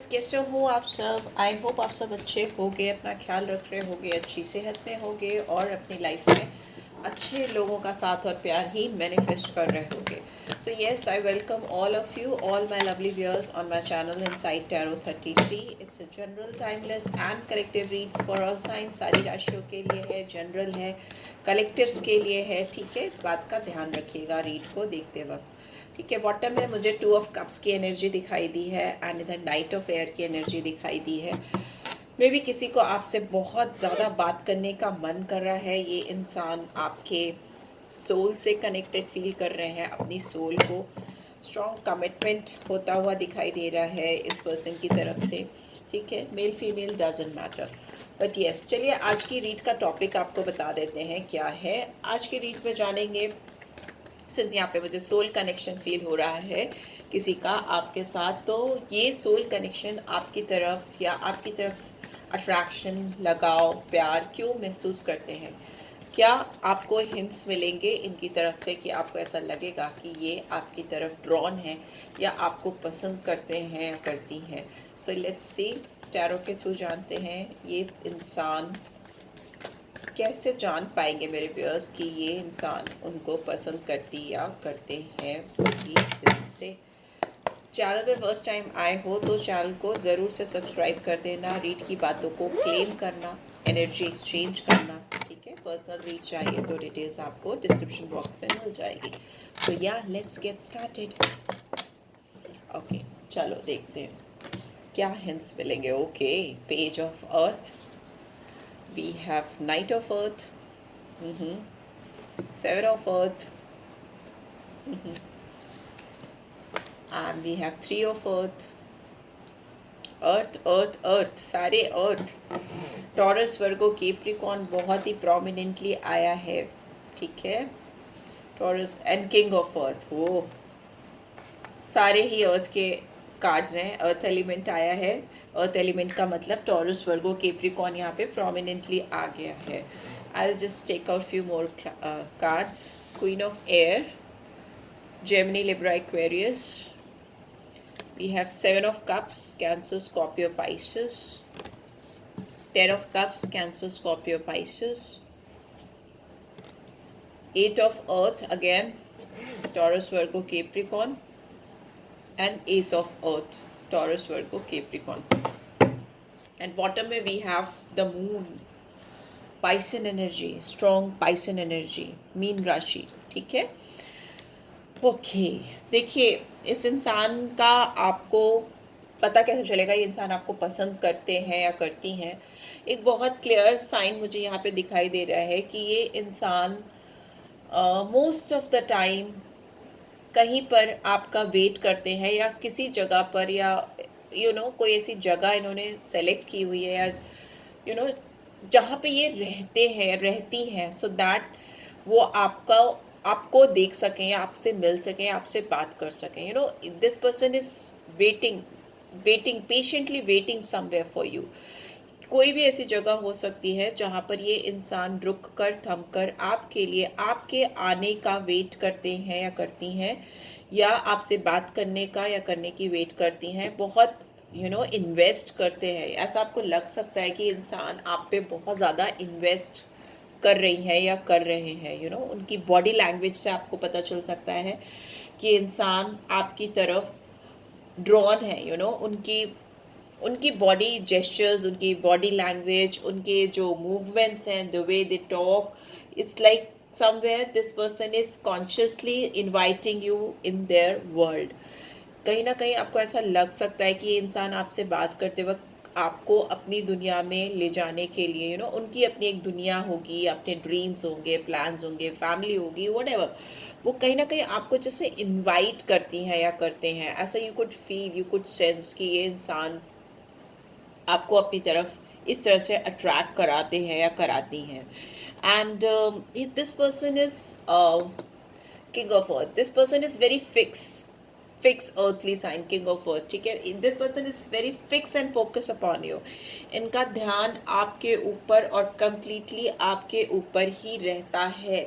कैसे हो आप सब। आई होप आप सब अच्छे होगे, अपना ख्याल रख रहे होगे, अच्छी सेहत में होगे और अपनी लाइफ में अच्छे लोगों का साथ और प्यार ही मैनिफेस्ट कर रहे होगे। So yes, I welcome all of you, all my lovely viewers on my channel inside tarot 33। It's a general timeless and collective reads for all science. सारी राशियों के लिए है, जनरल है, कलेक्टिव्स के लिए है। ठीक है, इस बात का ध्यान रखिएगा रीड को देखते वक्त। ठीक है, बॉटम में मुझे 2 ऑफ कप्स की एनर्जी दिखाई दी है एंड इधर नाइट ऑफ एयर की एनर्जी दिखाई दी है। मे भी किसी को आपसे बहुत ज़्यादा बात करने का मन कर रहा है। ये इंसान आपके सोल से कनेक्टेड फील कर रहे हैं, अपनी सोल को स्ट्रॉन्ग कमिटमेंट होता हुआ दिखाई दे रहा है इस पर्सन की तरफ से। ठीक है, male female doesn't matter, but yes, चलिए आज की रीड का टॉपिक आपको बता देते हैं क्या है। आज की रीड में जानेंगे, सिंस यहाँ पे मुझे सोल कनेक्शन फील हो रहा है किसी का आपके साथ, तो ये सोल कनेक्शन आपकी तरफ या आपकी तरफ अट्रैक्शन, लगाव, प्यार क्यों महसूस करते हैं। क्या आपको हिंट्स मिलेंगे इनकी तरफ से कि आपको ऐसा लगेगा कि ये आपकी तरफ ड्रॉन है या आपको पसंद करते हैं या करती हैं। सो लेट्स सी, टैरो के थ्रू जानते हैं ये इंसान कैसे जान पाएंगे मेरे व्यूअर्स कि ये इंसान उनको पसंद करती या करते हैं पूरी दिल से। चैनल पे फर्स्ट टाइम आए हो तो चैनल को ज़रूर से सब्सक्राइब कर देना, रीड की बातों को क्लेम करना, एनर्जी एक्सचेंज करना। ठीक है, पर्सनल रीड चाहिए तो डिटेल्स आपको डिस्क्रिप्शन बॉक्स में मिल जाएगी। तो या लेट्स गेट स्टार्टेड। ओके, चलो देखते हैं क्या हिंट्स मिलेंगे। Okay, page of earth, we have Knight of Earth, Seven of Earth, and we have Three of Earth. अर्थ अर्थ अर्थ, सारे अर्थ। टॉरस, वर्गो, कैप्रिकॉर्न बहुत ही प्रोमिनेंटली आया है। ठीक है, टॉरस एंड किंग ऑफ अर्थ, वो सारे ही अर्थ के कार्ड्स हैं। अर्थ एलिमेंट आया है, अर्थ एलिमेंट का मतलब टॉरस, वर्गो, कैप्रिकॉर्न यहाँ पे प्रोमिनेंटली आ गया है। I'll just take out few more cards. Queen of Air, Gemini, Libra, Aquarius. We have Seven of Cups, Cancer, Scorpio, Pisces. Ten of Cups, Cancer, Scorpio, Pisces. Eight of Earth again, Taurus, Virgo, Capricorn. And Ace of Earth, Taurus, Virgo, Capricorn. And bottom में we have the Moon, Pisces energy, strong Pisces energy, मीन राशि। ठीक है, okay. देखिए, इस इंसान का आपको पता कैसे चलेगा ये इंसान आपको पसंद करते हैं या करती हैं। एक बहुत क्लियर साइन मुझे यहाँ पे दिखाई दे रहा है कि ये इंसान मोस्ट ऑफ द टाइम कहीं पर आपका वेट करते हैं या किसी जगह पर, या कोई ऐसी जगह इन्होंने सेलेक्ट की हुई है या जहाँ पे ये रहते हैं, रहती हैं, सो दैट वो आपको देख सकें या आपसे मिल सकें, आपसे बात कर सकें। This person is waiting patiently, waiting somewhere for you. कोई भी ऐसी जगह हो सकती है जहाँ पर ये इंसान रुक कर, थम कर आपके लिए, आपके आने का वेट करते हैं या करती हैं, या आपसे बात करने का या करने की वेट करती हैं। बहुत इन्वेस्ट करते हैं। ऐसा आपको लग सकता है कि इंसान आप पे बहुत ज़्यादा इन्वेस्ट कर रही हैं या कर रहे हैं। उनकी बॉडी लैंग्वेज से आपको पता चल सकता है कि इंसान आपकी तरफ ड्रॉन है। उनकी बॉडी जेस्चर्स, उनकी बॉडी लैंग्वेज, उनके जो मूवमेंट्स हैं, the way they talk, it's like somewhere this person is consciously inviting you in there world. कहीं ना कहीं आपको ऐसा लग सकता है कि ये इंसान आपसे बात करते वक्त आपको अपनी दुनिया में ले जाने के लिए, उनकी अपनी एक दुनिया होगी, अपने ड्रीम्स होंगे, प्लान्स होंगे, फैमिली होगी, व्हाटएवर, वो कहीं ना कहीं आपको जैसे इनवाइट करती हैं या करते हैं। ऐसा you could feel, you could sense कि ये इंसान आपको अपनी तरफ इस तरह से अट्रैक्ट कराते हैं या कराती हैं। And this person is king of earth. This person is very fix earthly sign, king of earth. ठीक है, this person is very fix and focus upon you. इनका ध्यान आपके ऊपर और कंप्लीटली आपके ऊपर ही रहता है।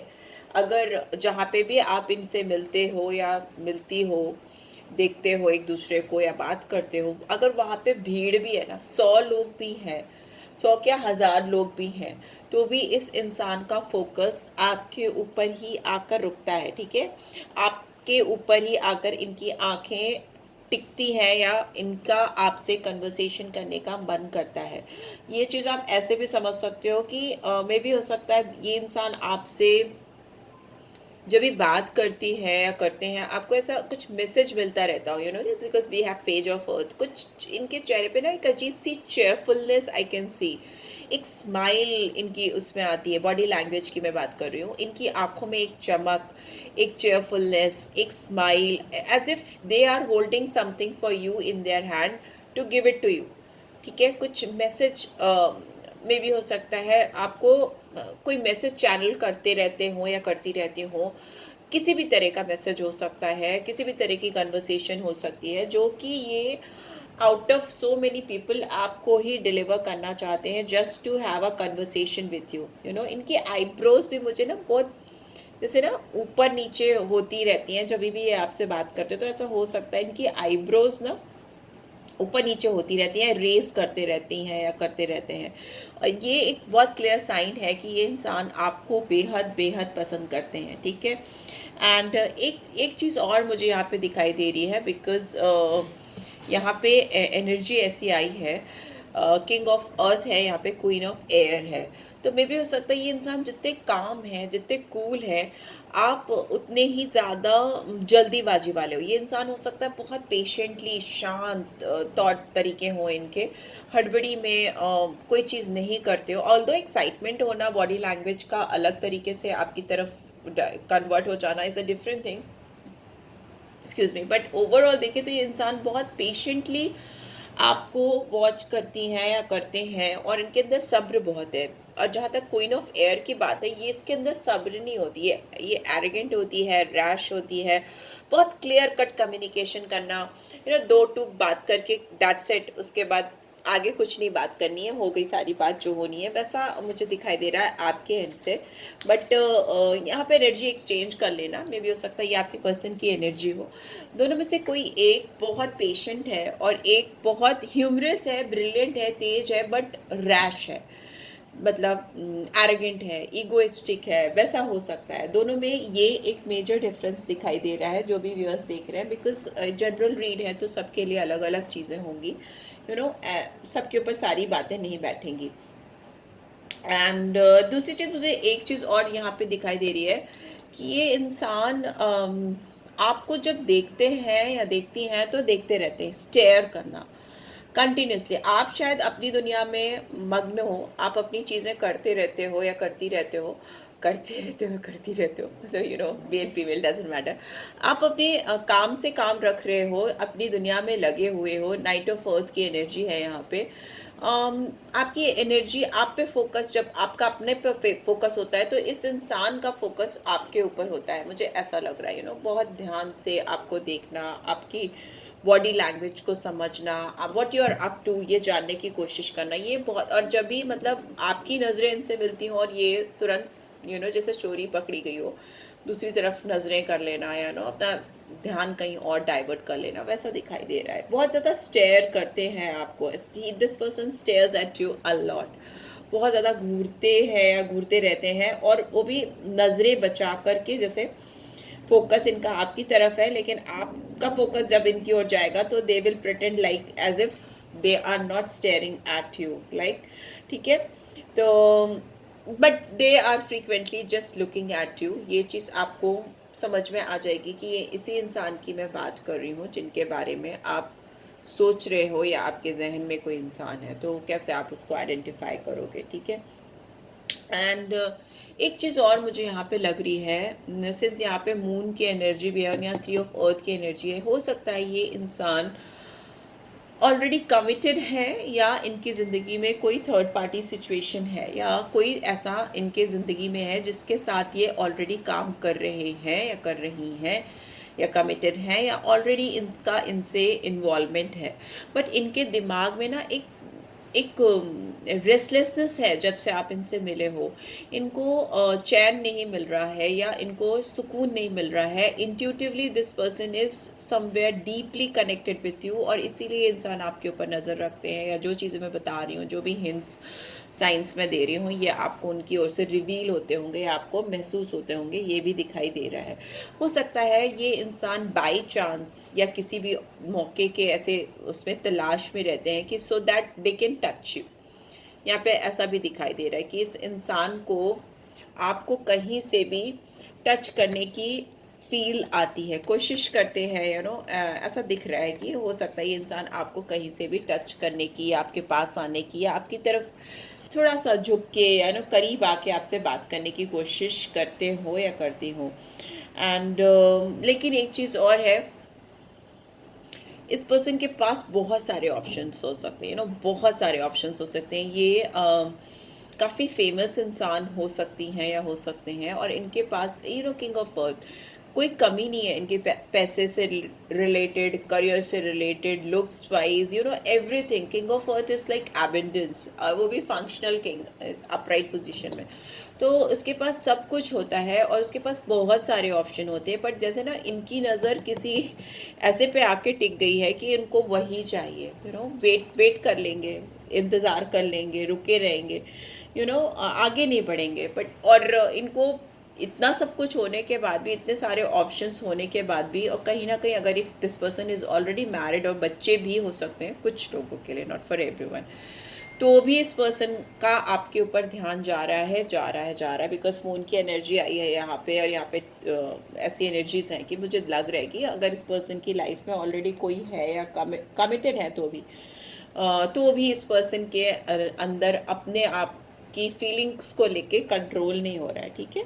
अगर जहाँ पे भी आप इनसे मिलते हो या मिलती हो, देखते हो एक दूसरे को या बात करते हो, अगर वहाँ पे भीड़ भी है ना, 100 लोग भी हैं, 100 क्या 1000 लोग भी हैं, तो भी इस इंसान का फोकस आपके ऊपर ही आकर रुकता है, ठीक है। आपके ऊपर ही आकर इनकी आंखें टिकती है या इनका आपसे कन्वर्सेशन करने का मन करता है। ये चीज़ आप ऐसे भी समझ सकते हो कि मे भी हो सकता है ये इंसान आपसे जब भी बात करती है या करते हैं, आपको ऐसा कुछ मैसेज मिलता रहता हो, you know, because we have page of earth, कुछ इनके चेहरे पे ना एक अजीब सी चेयरफुलनेस आई कैन सी, एक स्माइल इनकी उसमें आती है, बॉडी लैंग्वेज की मैं बात कर रही हूँ, इनकी आंखों में एक चमक, एक चेयरफुलनेस, एक smile, as if they are holding something for you in their hand to give it to you, ठीक है। कुछ मैसेज में भी हो सकता है आपको कोई मैसेज चैनल करते रहते हो या करती रहती हो, किसी भी तरह का मैसेज हो सकता है, किसी भी तरह की कन्वर्सेशन हो सकती है, जो कि ये out of so many people आपको ही डिलीवर करना चाहते हैं just to have a conversation with you, you know. इनकी आईब्रोज भी मुझे ना बहुत जैसे ना ऊपर नीचे होती रहती हैं जब भी ये आपसे बात करते, तो ऐसा हो सकता है इनकी आईब्रोज ना ऊपर नीचे होती रहती हैं, रेस करते रहती हैं या करते रहते हैं, और ये एक बहुत क्लियर साइन है कि ये इंसान आपको बेहद बेहद पसंद करते हैं, ठीक है। एंड एक चीज़ और मुझे यहाँ पे दिखाई दे रही है, बिकॉज यहाँ पे एनर्जी ऐसी आई है, किंग ऑफ अर्थ है यहाँ पे, क्वीन ऑफ एयर है, तो मे भी हो सकता है ये इंसान जितने काम है, जितने कूल है, आप उतने ही ज़्यादा जल्दीबाजी वाले हो। ये इंसान हो सकता है बहुत पेशेंटली शांत तौर तरीके हों इनके, हड़बड़ी में कोई चीज़ नहीं करते हो, ऑल्दो एक्साइटमेंट होना बॉडी लैंग्वेज का अलग तरीके से आपकी तरफ कन्वर्ट हो जाना is a different thing, excuse me, but overall देखें तो ये इंसान बहुत पेशेंटली आपको वॉच करती हैं या करते हैं, और इनके अंदर सब्र बहुत है। और जहाँ तक क्वीन ऑफ एयर की बात है, ये इसके अंदर सब्र नहीं होती है, ये एरोगेंट होती है, रैश होती है, बहुत क्लियर कट कम्युनिकेशन करना, यू नो, दो टूक बात करके दैट्स इट, उसके बाद आगे कुछ नहीं बात करनी है, हो गई सारी बात जो होनी है, वैसा मुझे दिखाई दे रहा है आपके एंड से। बट यहाँ पे एनर्जी एक्सचेंज कर लेना, मे भी हो सकता है ये आपके पर्सन की एनर्जी हो, दोनों में से कोई एक बहुत पेशेंट है और एक बहुत ह्यूमरस है, ब्रिलियंट है, तेज है, बट रैश है, मतलब एरोगेंट है, ईगोइस्टिक है, वैसा हो सकता है। दोनों में ये एक मेजर डिफरेंस दिखाई दे रहा है जो भी व्यूअर्स देख रहे हैं, बिकॉज जनरल रीड है तो सबके लिए अलग अलग चीज़ें होंगी, यू नो, सबके ऊपर सारी बातें नहीं बैठेंगी। एंड दूसरी चीज़, मुझे एक चीज़ और यहाँ पे दिखाई दे रही है कि ये इंसान आपको जब देखते हैं या देखती हैं तो देखते रहते हैं, स्टेयर करना कंटिन्यूसली। आप शायद अपनी दुनिया में मग्न हो, आप अपनी चीज़ें करते रहते हो या करती रहते हो, करती रहते हो, मतलब you know, male female doesn't matter, आप अपने काम से काम रख रहे हो, अपनी दुनिया में लगे हुए हो, नाइट ऑफ अर्थ की एनर्जी है यहाँ पे। आपकी एनर्जी आप पे फोकस, जब आपका अपने पे फोकस होता है तो इस इंसान का फोकस आपके ऊपर होता है, मुझे ऐसा लग रहा है, यू नो, बहुत ध्यान से आपको देखना, आपकी बॉडी लैंग्वेज को समझना, आप what you are up to ये जानने की कोशिश करना, ये बहुत। और जब भी मतलब आपकी नज़रें इनसे मिलती हों और ये तुरंत, यू नो, जैसे चोरी पकड़ी गई हो, दूसरी तरफ नज़रें कर लेना, या नो अपना ध्यान कहीं और डाइवर्ट कर लेना, वैसा दिखाई दे रहा है। बहुत ज़्यादा स्टेयर करते हैं आपको, this person stairs eight you a lot, बहुत ज़्यादा घूरते हैं या घूरते रहते हैं, और वो भी नज़रें बचा करके, जैसे फोकस इनका आपकी तरफ है, लेकिन आपका फोकस जब इनकी ओर जाएगा तो they will pretend like as if they are not staring at you, like, ठीक है। तो but they are frequently just looking at you, ये चीज़ आपको समझ में आ जाएगी कि ये इसी इंसान की मैं बात कर रही हूँ जिनके बारे में आप सोच रहे हो, या आपके जहन में कोई इंसान है, तो कैसे आप उसको आइडेंटिफाई करोगे, ठीक है। एंड एक चीज़ और मुझे यहाँ पे लग रही है, सिंस यहाँ पे मून की एनर्जी भी है और यहाँ 3 ऑफ अर्थ की एनर्जी है, हो सकता है ये इंसान ऑलरेडी कमिटेड है, या इनकी ज़िंदगी में कोई थर्ड पार्टी सिचुएशन है, या कोई ऐसा इनके ज़िंदगी में है जिसके साथ ये ऑलरेडी काम कर रहे हैं या कर रही हैं, या कमिटेड हैं, या ऑलरेडी इनका इनसे इन्वॉल्वमेंट है, बट इनके दिमाग में ना एक एक रेस्टलेसनेस है जब से आप इनसे मिले हो। इनको चैन नहीं मिल रहा है या इनको सुकून नहीं मिल रहा है। Intuitively this person is somewhere deeply connected with you, और इसीलिए इंसान आपके ऊपर नज़र रखते हैं, या जो चीज़ें मैं बता रही हूँ, जो भी हिंट्स साइंस में दे रही हूँ, ये आपको उनकी ओर से रिवील होते होंगे, आपको महसूस होते होंगे, ये भी दिखाई दे रहा है। हो सकता है ये इंसान बाय चांस या किसी भी मौके के ऐसे उसमें तलाश में रहते हैं कि so that they can touch you. यहाँ पे ऐसा भी दिखाई दे रहा है कि इस इंसान को आपको कहीं से भी टच करने की फील आती है, कोशिश करते हैं, ऐसा दिख रहा है कि हो सकता है ये इंसान आपको कहीं से भी टच करने की, आपके पास आने की, या आपकी तरफ थोड़ा सा झुक के करीब आके आपसे बात करने की कोशिश करते हो या करती हो। एंड लेकिन एक चीज़ और है, इस पर्सन के पास बहुत सारे ऑप्शंस हो सकते हैं, बहुत सारे ऑप्शंस हो सकते हैं। ये काफ़ी फेमस इंसान हो सकती हैं या हो सकते हैं, और इनके पास किंग ऑफ अर्थ, कोई कमी नहीं है इनके पैसे से रिलेटेड, करियर से related, looks wise, everything. King of earth is like abundance, वो भी फंक्शनल किंग, अपराइट पोजीशन में। तो उसके पास सब कुछ होता है और उसके पास बहुत सारे ऑप्शन होते हैं, बट जैसे ना इनकी नज़र किसी ऐसे पे आके टिक गई है कि इनको वही चाहिए। वेट कर लेंगे, इंतज़ार कर लेंगे, रुके रहेंगे, आगे नहीं बढ़ेंगे। बट और इनको इतना सब कुछ होने के बाद भी, इतने सारे ऑप्शंस होने के बाद भी, और कहीं ना कहीं अगर if this person is already married, और बच्चे भी हो सकते हैं कुछ लोगों के लिए, नॉट फॉर एवरीवन, तो भी इस पर्सन का आपके ऊपर ध्यान जा रहा है, जा रहा है, जा रहा है, बिकॉज मून की एनर्जी आई है यहाँ पे, और यहाँ पे ऐसी एनर्जीज हैं कि मुझे लग रहा है कि अगर इस पर्सन की लाइफ में ऑलरेडी कोई है या कमिटेड है, तो भी इस पर्सन के अंदर अपने आप की फीलिंग्स को लेके कंट्रोल नहीं हो रहा है, ठीक है।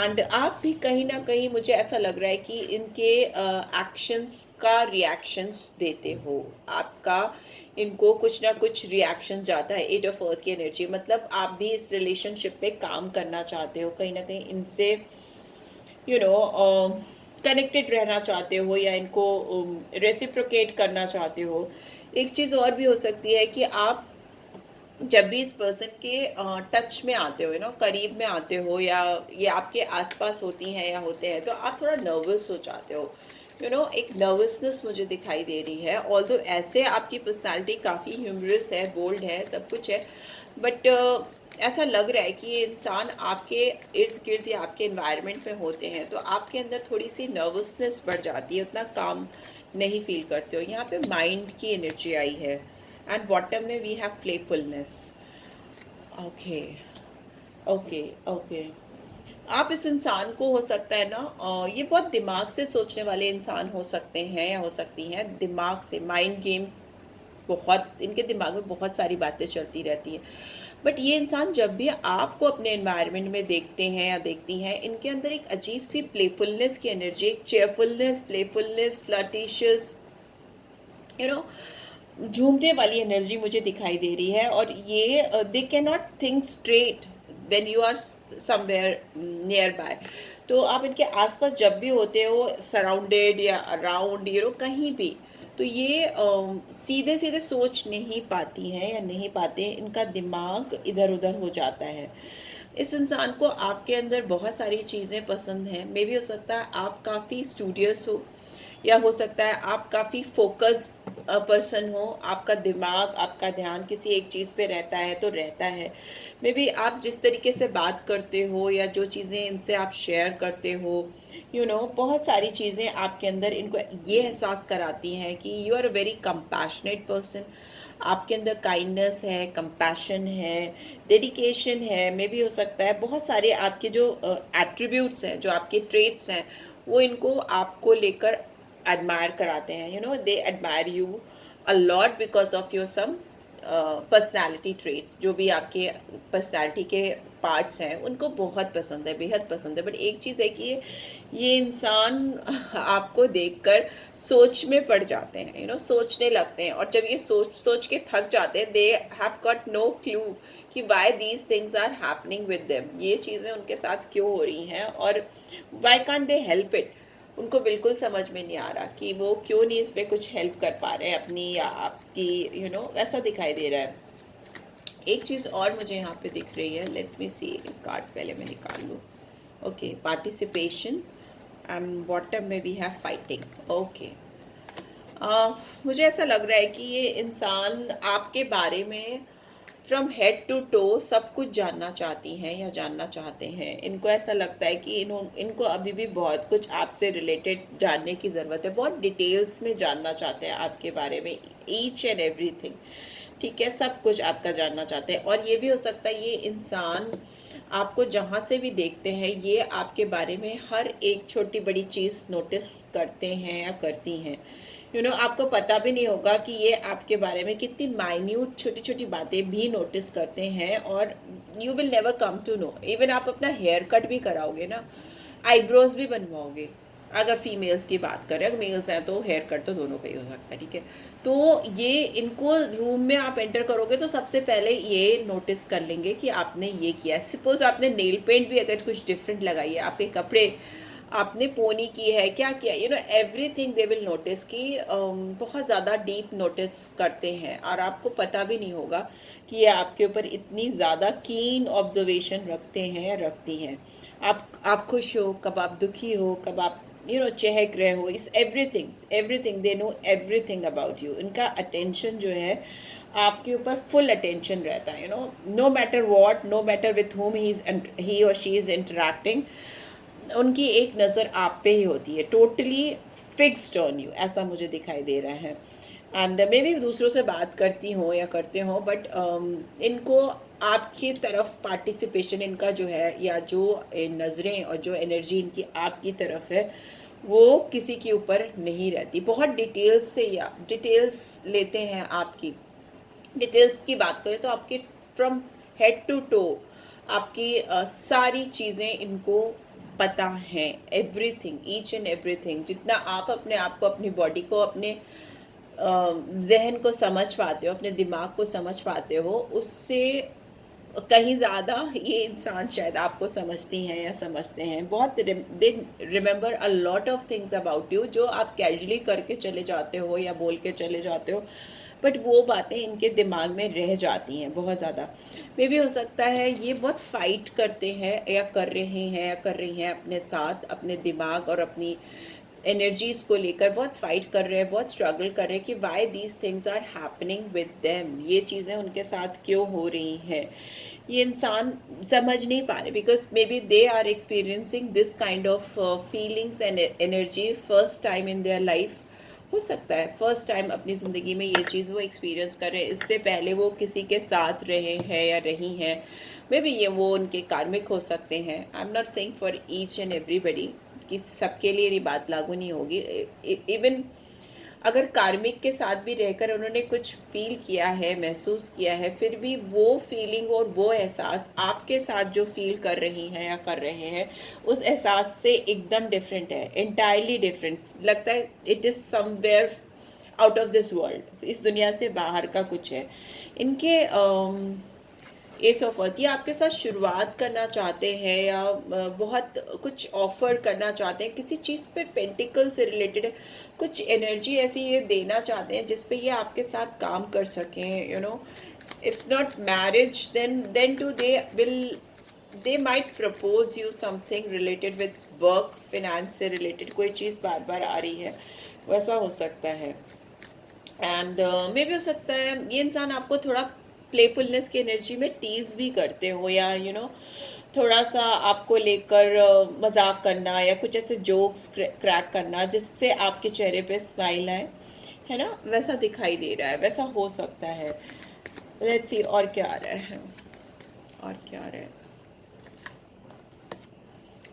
एंड आप भी कहीं ना कहीं, मुझे ऐसा लग रहा है कि इनके एक्शंस का रिएक्शंस देते हो, आपका इनको कुछ ना कुछ रिएक्शंस जाता है। एट ऑफ अर्थ की एनर्जी, मतलब आप भी इस रिलेशनशिप पे काम करना चाहते हो, कहीं ना कहीं इनसे कनेक्टेड रहना चाहते हो, या इनको रेसिप्रोकेट करना चाहते हो। एक चीज़ और भी हो सकती है कि आप जब भी इस पर्सन के टच में आते हो, करीब में आते हो, या ये आपके आसपास होती हैं या होते हैं, तो आप थोड़ा नर्वस हो जाते हो। एक नर्वसनेस मुझे दिखाई दे रही है। ऑल्दो ऐसे आपकी पर्सनालिटी काफ़ी ह्यूमरस है, बोल्ड है, सब कुछ है, बट ऐसा लग रहा है कि ये इंसान आपके इर्द गिर्द या आपके इन्वायरमेंट में होते हैं, तो आपके अंदर थोड़ी सी नर्वसनेस बढ़ जाती है, उतना काम नहीं फील करते हो। यहाँ पे माइंड की एनर्जी आई है, एंड बॉटम में we have playfulness. Okay, okay, okay. आप इस इंसान को, हो सकता है ना, ये बहुत दिमाग से सोचने वाले इंसान हो सकते हैं या हो सकती हैं, दिमाग से, माइंड गेम, बहुत इनके दिमाग में बहुत सारी बातें चलती रहती हैं। बट ये इंसान जब भी आपको अपने एनवायरनमेंट में देखते हैं या देखती हैं, इनके अंदर एक अजीब सी प्लेफुलनेस की एनर्जी, एक cheerfulness, playfulness, flirtatious, you know झूमने वाली एनर्जी मुझे दिखाई दे रही है। और ये they can not think straight when you are somewhere near by. तो आप इनके आसपास जब भी होते हो, सराउंडेड या अराउंड, कहीं भी, तो ये सीधे सीधे सोच नहीं पाती हैं या नहीं पाते, इनका दिमाग इधर उधर हो जाता है। इस इंसान को आपके अंदर बहुत सारी चीज़ें पसंद हैं। मे भी हो सकता है आप काफ़ी स्टूडियस हो, या हो सकता है आप काफ़ी फोकस्ड पर्सन हो, आपका दिमाग, आपका ध्यान किसी एक चीज़ पे रहता है तो रहता है। मे बी आप जिस तरीके से बात करते हो, या जो चीज़ें इनसे आप शेयर करते हो, बहुत सारी चीज़ें आपके अंदर इनको ये एहसास कराती हैं कि you are a very compassionate person. आपके अंदर काइंडनेस है, कंपैशन है, डेडिकेशन है। मे भी हो सकता है बहुत सारे आपके जो एट्रीब्यूट्स हैं, जो आपके ट्रेट्स हैं, वो इनको आपको लेकर एडमायर कराते हैं। They admire you a lot because of your some personality traits. जो भी आपके पर्सनैलिटी के पार्ट्स हैं, उनको बहुत पसंद है, बेहद पसंद है। बट एक चीज़ है कि ये इंसान आपको देखकर सोच में पड़ जाते हैं, सोचने लगते हैं, और जब ये सोच सोच के थक जाते हैं, they have got no clue कि why these things are happening with them, ये चीज़ें उनके साथ क्यों हो रही हैं, और why can't they help it. उनको बिल्कुल समझ में नहीं आ रहा कि वो क्यों नहीं इसमें कुछ हेल्प कर पा रहे हैं अपनी या आपकी, ऐसा दिखाई दे रहा है। एक चीज़ और मुझे यहाँ पे दिख रही है, लेट मी सी, कार्ड पहले मैं निकाल लूँ। ओके, पार्टिसिपेशन एंड बॉटम में वी हैव फाइटिंग। ओके, मुझे ऐसा लग रहा है कि ये इंसान आपके बारे में फ्रॉम हेड टू टो सब कुछ जानना चाहती हैं या जानना चाहते हैं। इनको ऐसा लगता है कि इनको अभी भी बहुत कुछ आपसे रिलेटेड जानने की ज़रूरत है, बहुत डिटेल्स में जानना चाहते हैं आपके बारे में, ईच एंड एवरीथिंग। ठीक है, सब कुछ आपका जानना चाहते हैं। और ये भी हो सकता है ये इंसान आपको जहाँ से भी देखते हैं ये आपके बारे में हर एक छोटी बड़ी चीज़ नोटिस करते हैं या करती हैं। आपको पता भी नहीं होगा कि ये आपके बारे में कितनी माइन्यूट छोटी छोटी बातें भी नोटिस करते हैं, और you will never come to know. Even आप अपना हेयर कट भी कराओगे ना, आईब्रोज भी बनवाओगे, अगर फीमेल्स की बात करें, अगर मेल्स हैं तो हेयर कट तो दोनों का ही हो सकता है, ठीक है। तो ये इनको रूम में आप एंटर करोगे तो सबसे पहले ये नोटिस कर लेंगे कि आपने ये किया है। सपोज आपने नेल पेंट भी अगर कुछ डिफरेंट लगाई है, आपके कपड़े आपने पोनी की है, क्या किया, एवरीथिंग दे विल नोटिस कि बहुत ज़्यादा डीप नोटिस करते हैं, और आपको पता भी नहीं होगा कि ये आपके ऊपर इतनी ज़्यादा कीन ऑब्जर्वेशन रखते हैं या रखती हैं। आप खुश हो, कब आप दुखी हो, कब आप चहक रहे हो, इस everything they know everything about you. इनका अटेंशन जो है आपके ऊपर फुल अटेंशन रहता है, no matter what, no matter with home ही और शी इज़ इंटरेक्टिंग, उनकी एक नज़र आप पे ही होती है, टोटली फिक्स्ड ऑन यू, ऐसा मुझे दिखाई दे रहा है। एंड मे भी दूसरों से बात करती हों या करते हों, बट इनको आपकी तरफ पार्टिसिपेशन इनका जो है, या जो नज़रें और जो एनर्जी इनकी आपकी तरफ है, वो किसी के ऊपर नहीं रहती। बहुत डिटेल्स से या डिटेल्स लेते हैं आपकी। डिटेल्स की बात करें तो आपके फ्रॉम हेड टू टो आपकी सारी चीज़ें इनको पता है, एवरीथिंग, ईच एंड एवरीथिंग। जितना आप अपने आप को, अपनी बॉडी को, अपने जहन को समझ पाते हो, अपने दिमाग को समझ पाते हो, उससे कहीं ज़्यादा ये इंसान शायद आपको समझती हैं या समझते हैं। बहुत they remember a lot of things about you, जो आप कैजुअली करके चले जाते हो या बोल के चले जाते हो, बट वो बातें इनके दिमाग में रह जाती हैं बहुत ज़्यादा। मे भी हो सकता है ये बहुत फाइट करते हैं या कर रहे हैं या कर रही हैं अपने साथ, अपने दिमाग और अपनी एनर्जीज को लेकर बहुत फाइट कर रहे हैं, बहुत स्ट्रगल कर रहे हैं कि why these things are happening with them, ये चीज़ें उनके साथ क्यों हो रही हैं। ये इंसान समझ नहीं पा रहे, because may be they are experiencing this kind of feelings and energy first time in their life. हो सकता है फर्स्ट टाइम अपनी ज़िंदगी में ये चीज़ वो एक्सपीरियंस कर रहे हैं, इससे पहले वो किसी के साथ रहे हैं या रही हैं। मे बी ये वो उनके कार्मिक हो सकते हैं। I am not saying for each and everybody कि सबके लिए ये बात लागू नहीं होगी। इवन अगर कार्मिक के साथ भी रहकर उन्होंने कुछ फील किया है, महसूस किया है, फिर भी वो फीलिंग और वो एहसास आपके साथ जो फील कर रही हैं या कर रहे हैं, उस एहसास से एकदम डिफरेंट है, इंटायरली डिफरेंट लगता है। It is somewhere out of this world, इस दुनिया से बाहर का कुछ है। इनके एस ऑफ अर्थ, ये आपके साथ शुरुआत करना चाहते हैं या बहुत कुछ ऑफर करना चाहते हैं किसी चीज़ पर, पेंटिकल से रिलेटेड कुछ एनर्जी ऐसी ये देना चाहते हैं जिस पे ये आपके साथ काम कर सकें। If not marriage then to they might propose you something related with work, finance से रिलेटेड कोई चीज़ बार बार आ रही है, वैसा हो सकता है। एंड मे भी हो सकता है ये इंसान आपको थोड़ा प्लेफुलनेस की एनर्जी में टीज भी करते हो, या थोड़ा सा आपको लेकर मजाक करना या कुछ ऐसे जोक्स क्रैक करना जिससे आपके चेहरे पे स्माइल आए, है ना, वैसा दिखाई दे रहा है, वैसा हो सकता है। लेट्स सी और क्या आ रहा है, और क्या आ रहा है।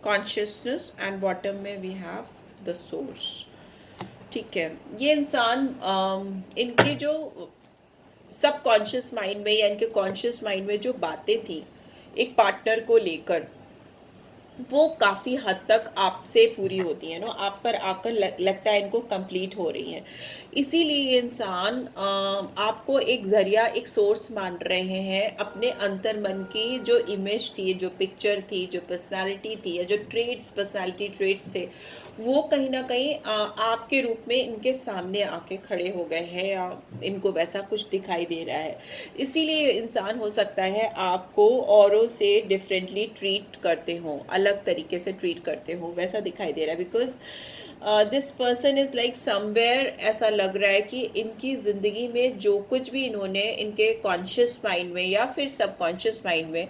कॉन्शियसनेस एंड बॉटम में वी हैव द सोर्स। ठीक है, ये इंसान इनके जो सबकॉन्शियस माइंड में या इनके कॉन्शियस माइंड में जो बातें थी एक पार्टनर को लेकर, वो काफ़ी हद तक आपसे पूरी होती हैं, आप पर आकर लगता है इनको कंप्लीट हो रही हैं। इसीलिए ये इंसान आपको एक ज़रिया, एक सोर्स मान रहे हैं अपने अंतर मन की जो इमेज थी, जो पिक्चर थी, जो पर्सनालिटी थी, या जो ट्रेड्स, पर्सनालिटी ट्रेड्स थे, वो कहीं ना कहीं आपके रूप में इनके सामने आके खड़े हो गए हैं, या इनको वैसा कुछ दिखाई दे रहा है। इसीलिए इंसान हो सकता है आपको औरों से डिफरेंटली ट्रीट करते हो, अलग तरीके से ट्रीट करते हो, वैसा दिखाई दे रहा है। Because this person is like somewhere, ऐसा लग रहा है कि इनकी ज़िंदगी में जो कुछ भी इन्होंने इनके कॉन्शियस माइंड में या फिर सबकॉन्शियस माइंड में,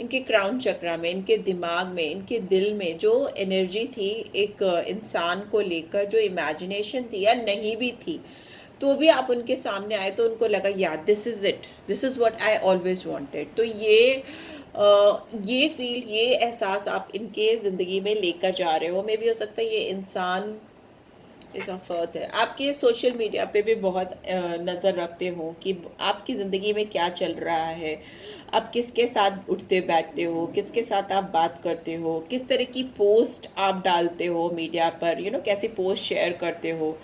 इनके क्राउन चक्रा में, इनके दिमाग में, इनके दिल में जो एनर्जी थी एक इंसान को लेकर, जो इमेजिनेशन थी या नहीं भी थी, तो भी आप उनके सामने आए तो उनको लगा या this is it, this is what I always wanted. तो ये फील, ये एहसास आप इनके ज़िंदगी में लेकर जा रहे हो। मे भी हो सकता है ये इंसान इस फर्क है, आपके सोशल मीडिया पे भी बहुत नज़र रखते हो कि आपकी ज़िंदगी में क्या चल रहा है, आप किसके साथ उठते बैठते हो, किसके साथ आप बात करते हो, किस तरह की पोस्ट आप डालते हो मीडिया पर, कैसी पोस्ट शेयर करते हो।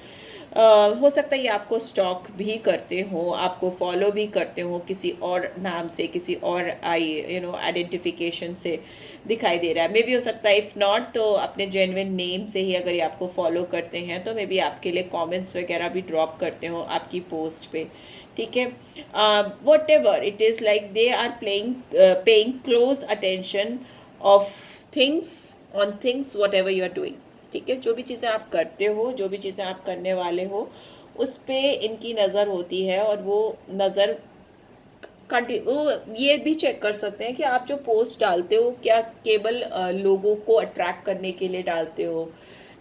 हो सकता है ये आपको स्टॉक भी करते हो, आपको फॉलो भी करते हो किसी और नाम से, किसी और आइडेंटिफिकेशन से दिखाई दे रहा है। मे भी हो सकता है, इफ़ नॉट तो अपने जेन्युइन नेम से ही अगर ये आपको फॉलो करते हैं तो मे बी आपके लिए कमेंट्स वगैरह भी ड्रॉप करते हो आपकी पोस्ट पे, ठीक है। Whatever it is, like they are paying close attention of things, on things whatever you are doing, ठीक है। जो भी चीज़ें आप करते हो, जो भी चीज़ें आप करने वाले हो, उस पे इनकी नज़र होती है। और वो नज़र वो ये भी चेक कर सकते हैं कि आप जो पोस्ट डालते हो क्या केवल लोगों को अट्रैक्ट करने के लिए डालते हो,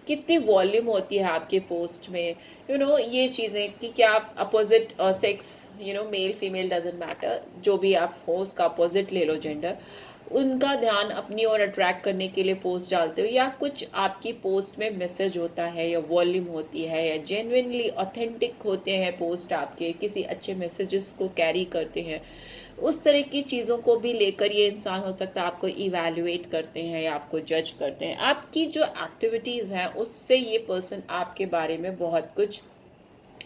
कितनी वॉल्यूम होती है आपके पोस्ट में, ये चीज़ें कि क्या आप opposite sex, male female doesn't matter, जो भी आप हो उसका अपोजिट ले लो जेंडर, उनका ध्यान अपनी ओर अट्रैक्ट करने के लिए पोस्ट डालते हो, या कुछ आपकी पोस्ट में मैसेज होता है या वॉल्यूम होती है, या जेन्युइनली ऑथेंटिक होते हैं पोस्ट, आपके किसी अच्छे मैसेजेस को कैरी करते हैं। उस तरह की चीज़ों को भी लेकर ये इंसान हो सकता है आपको इवैल्यूएट करते हैं या आपको जज करते हैं। आपकी जो एक्टिविटीज़ हैं उससे ये पर्सन आपके बारे में बहुत कुछ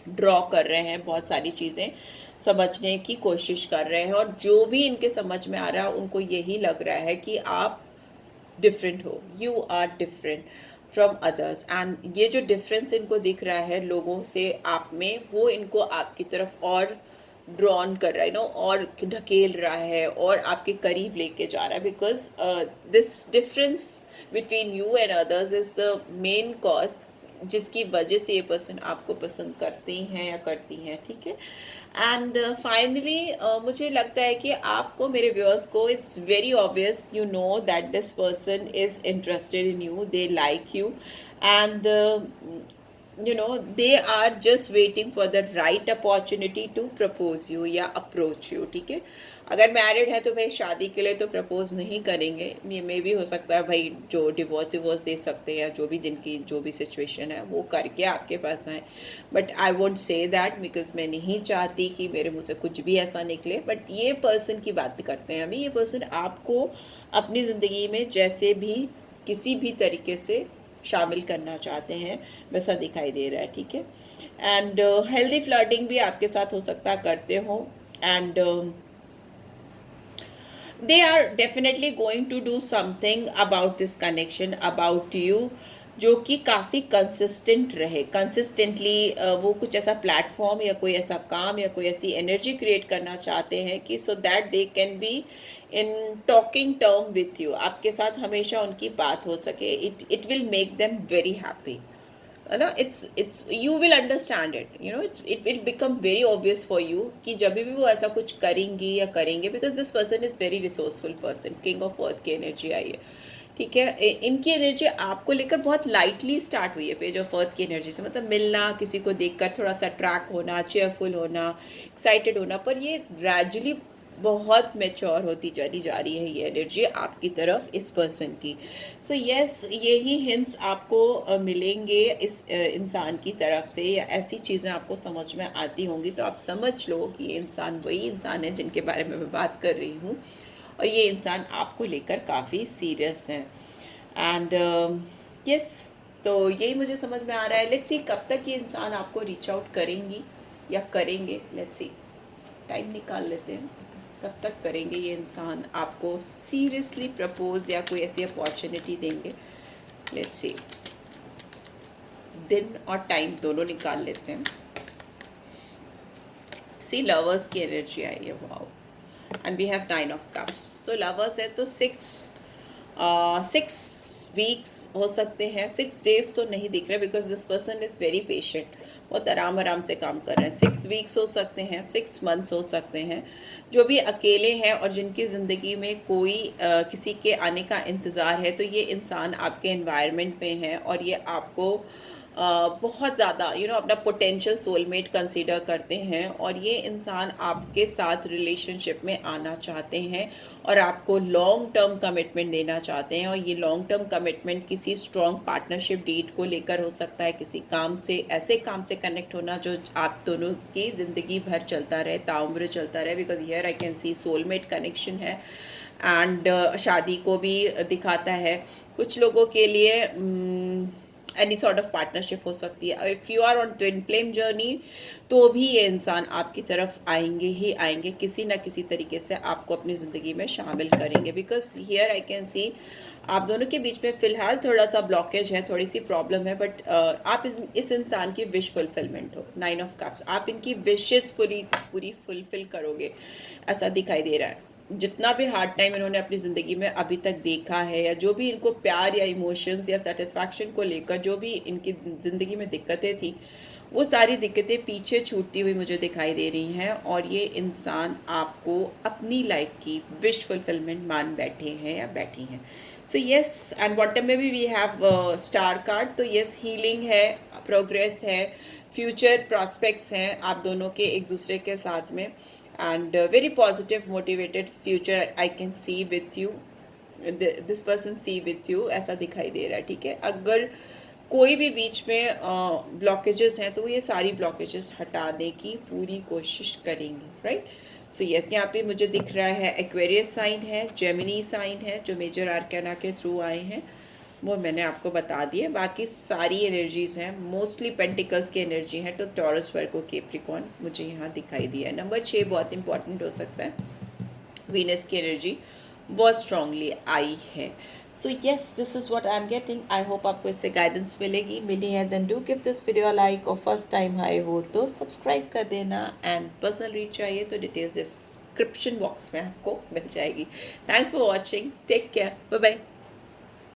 ड्रॉ कर रहे हैं, बहुत सारी चीज़ें समझने की कोशिश कर रहे हैं, और जो भी इनके समझ में आ रहा है उनको यही लग रहा है कि आप डिफरेंट हो, you are different from others. And ये जो डिफरेंस इनको दिख रहा है लोगों से आप में, वो इनको आपकी तरफ और ड्रॉन कर रहा है, और ढकेल रहा है और आपके करीब लेके जा रहा है। Because this difference between you and others is the main cause जिसकी वजह से ये पर्सन आपको पसंद करते हैं या करती हैं, ठीक है। एंड फाइनली मुझे लगता है कि आपको, मेरे व्यूअर्स को, it's very obvious, you know that this person is interested in you, they like you, and they are just waiting for the right opportunity to propose you या approach you, ठीक है। अगर मैरिड है तो भाई शादी के लिए तो प्रपोज नहीं करेंगे, ये मे भी हो सकता है भाई जो डिवोर्स दे सकते हैं, जो भी जिनकी जो भी सिचुएशन है वो करके आपके पास आए। But I won't say that, because मैं नहीं चाहती कि मेरे मुँह से कुछ भी ऐसा निकले। बट ये पर्सन की बात करते हैं अभी, ये पर्सन आपको अपनी ज़िंदगी में जैसे भी किसी भी तरीके से शामिल करना चाहते हैं वैसा दिखाई दे रहा है, ठीक है। एंड हेल्दी फ्लर्टिंग भी आपके साथ हो सकता है करते हो, and they are definitely going to do something about this connection about you, जो कि काफ़ी कंसिस्टेंट रहे। कंसिस्टेंटली वो कुछ ऐसा प्लेटफॉर्म या कोई ऐसा काम या कोई ऐसी एनर्जी क्रिएट करना चाहते हैं कि so that they can be in talking term with you, आपके साथ हमेशा उनकी बात हो सके। It will make them very happy, है ना। It's you will understand it, it will become very obvious for you कि जब भी वो ऐसा कुछ करेंगी या करेंगे, because this person is very resourceful person, king of अर्थ की एनर्जी आई है, ठीक है। इनकी एनर्जी आपको लेकर बहुत लाइटली स्टार्ट हुई है पेज ऑफ अर्थ की एनर्जी से, मतलब मिलना, किसी को देखकर थोड़ा सा अट्रैक्ट होना, चेयरफुल होना, एक्साइटेड होना, पर ये ग्रेजुअली बहुत मैच्योर होती चली जा रही है ये एनर्जी आपकी तरफ इस पर्सन की। सो यस, यही हिंट्स आपको मिलेंगे इस इंसान की तरफ से, या ऐसी चीज़ें आपको समझ में आती होंगी तो आप समझ लो कि ये इंसान वही इंसान है जिनके बारे में मैं बात कर रही हूँ, और ये इंसान आपको लेकर काफ़ी सीरियस है। एंड यस, तो यही मुझे समझ में आ रहा है। लेट्स सी कब तक ये इंसान आपको रीच आउट करेंगी या करेंगे, लेट्स सी, टाइम निकाल लेते हैं, कब तक करेंगे ये इंसान आपको सीरियसली प्रपोज या कोई ऐसी अपॉर्चुनिटी देंगे, लेट्स सी। दिन और टाइम दोनों निकाल लेते हैं। सी लवर्स की एनर्जी आई है, wow, and we have 9 of cups. So lovers है तो 6 वीक्स हो सकते हैं, 6 डेज तो नहीं दिख रहे because this person is very patient, बहुत आराम आराम से काम कर रहे हैं। 6 वीक्स हो सकते हैं, 6 मंथ्स हो सकते हैं। जो भी अकेले हैं और जिनकी ज़िंदगी में कोई किसी के आने का इंतज़ार है, तो ये इंसान आपके एनवायरनमेंट में है और ये आपको बहुत ज़्यादा अपना पोटेंशियल सोलमेट कंसीडर करते हैं और ये इंसान आपके साथ रिलेशनशिप में आना चाहते हैं और आपको लॉन्ग टर्म कमिटमेंट देना चाहते हैं। और ये लॉन्ग टर्म कमिटमेंट किसी स्ट्रॉन्ग पार्टनरशिप डीड को लेकर हो सकता है, किसी काम से, ऐसे काम से कनेक्ट होना जो आप दोनों की ज़िंदगी भर चलता रहे, ताउम्र चलता रहे, because here I can see soulmate connection है एंड शादी को भी दिखाता है। कुछ लोगों के लिए एनी सॉर्ट ऑफ पार्टनरशिप हो सकती है। If you are on twin flame journey तो भी ये इंसान आपकी तरफ आएंगे ही आएंगे, किसी ना किसी तरीके से आपको अपनी ज़िंदगी में शामिल करेंगे। Because here I can see आप दोनों के बीच में फ़िलहाल थोड़ा सा ब्लॉकेज है, थोड़ी सी प्रॉब्लम है, बट आप इस इंसान की विश फुलफिलमेंट हो। 9 ऑफ कप्स, आप इनकी विशेस पूरी फुलफिल करोगे, ऐसा दिखाई दे रहा है। जितना भी हार्ड टाइम इन्होंने अपनी ज़िंदगी में अभी तक देखा है, या जो भी इनको प्यार या इमोशंस या सेटिस्फैक्शन को लेकर जो भी इनकी ज़िंदगी में दिक्कतें थी, वो सारी दिक्कतें पीछे छूटती हुई मुझे दिखाई दे रही हैं और ये इंसान आपको अपनी लाइफ की विश फुलफिलमेंट मान बैठे हैं या बैठी हैं। सो येस, एंड बॉटम में भी वी हैव स्टार कार्ड, तो येस, हीलिंग है, प्रोग्रेस है, फ्यूचर प्रॉस्पेक्ट्स हैं आप दोनों के एक दूसरे के साथ में, and very positive motivated future I can see with you, this person see with you, ऐसा दिखाई दे रहा है। ठीक है, अगर कोई भी बीच में ब्लॉकेजेस हैं तो ये सारी ब्लॉकेजेस हटाने की पूरी कोशिश करेंगे, राइट। सो यस, यहाँ पे मुझे दिख रहा है एक्वेरियस साइन है, जेमिनी साइन है, जो मेजर आर्काना के थ्रू आए हैं, वो मैंने आपको बता दिए। बाकी सारी एनर्जीज़ हैं, मोस्टली पेंटिकल्स की एनर्जी है, तो टॉरस, वर्गो, कैप्रिकॉर्न मुझे यहाँ दिखाई दिया है। नंबर 6 बहुत इंपॉर्टेंट हो सकता है, वीनस की एनर्जी बहुत स्ट्रांगली आई है। So yes, this is what I am getting. I hope आपको इससे गाइडेंस मिली है। Then do give this video like, और फर्स्ट टाइम आए हो तो सब्सक्राइब कर देना, एंड पर्सनल रीड चाहिए तो डिटेल्स डिस्क्रिप्शन बॉक्स में आपको मिल जाएगी। Thanks for watching, take care, bye bye.